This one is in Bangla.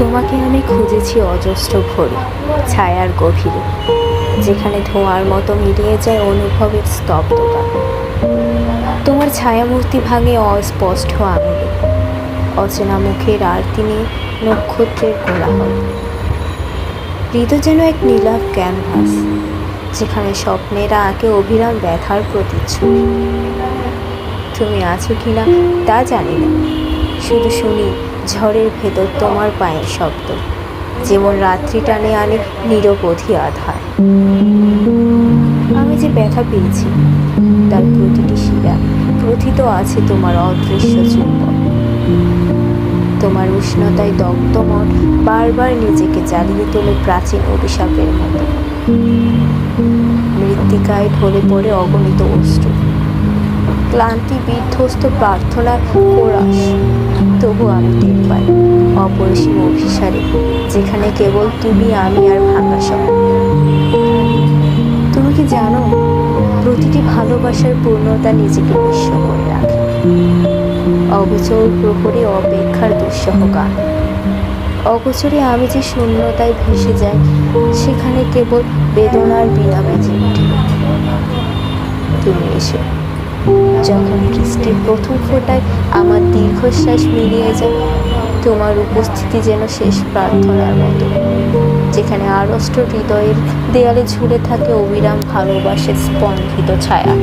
তোমাকে আমি খুঁজেছি অজস্র ভরে, ছায়ার গভীরে, যেখানে ধোঁয়ার মতো মিলিয়ে যায় অনুভবের স্তব্ধতা। তোমার ছায়ামূর্তি ভাঙে অস্পষ্ট আঙুলে, অচেনা মুখের আরতি নিয়ে নক্ষত্রের কোলাহল। হৃদয় যেন এক নীলাভ ক্যানভাস, যেখানে স্বপ্নেরা আঁকে অবিরাম ব্যথার প্রতিচ্ছবি। তুমি আছো কিনা তা জানি না, শুধু শুনি ঝড়ের ভেতর তোমার পায়ের শব্দ, যেমন রাত্রি টানে আনে নিরবধি আধার। আমি যে ব্যথা পেয়েছি তার প্রতিটি শিরা প্রথিত আছে তোমার অদৃশ্য চুম্বন। তোমার উষ্ণতায় দগ্ধ মন বারবার নিজেকে জ্বালিয়ে তোলে প্রাচীন অভিশাপের মতো। মৃত্তিকায় ঢলে পড়ে অগণিত অশ্রু, ক্লান্তি বিধ্বস্ত প্রার্থনার কোরাস। তবু আমি টের পাই অপরিসীম অভিসারে, যেখানে কেবল তুমি, আমি আর ভাঙা শব্দ। তুমি কি জানো, প্রতিটি ভালোবাসার পূর্ণতা নিজেকে নিঃস্ব করে রাখে। অগোচর প্রহরে অপেক্ষার দুঃসহ গান। অগোচরে আমি যে শূন্যতায় ভেসে যাই, সেখানে কেবল বেদনার বিনা বেজে উঠি। তুমি এসো যখন বৃষ্টির প্রথম ফোঁটায় আমার দীর্ঘশ্বাস মিলিয়ে যায়। তোমার উপস্থিতি যেন শেষ প্রার্থনার মতো, যেখানে আড়ষ্ট হৃদয়ের দেয়ালে ঝুলে থাকে অবিরাম ভালোবাসার স্পন্দিত ছায়া।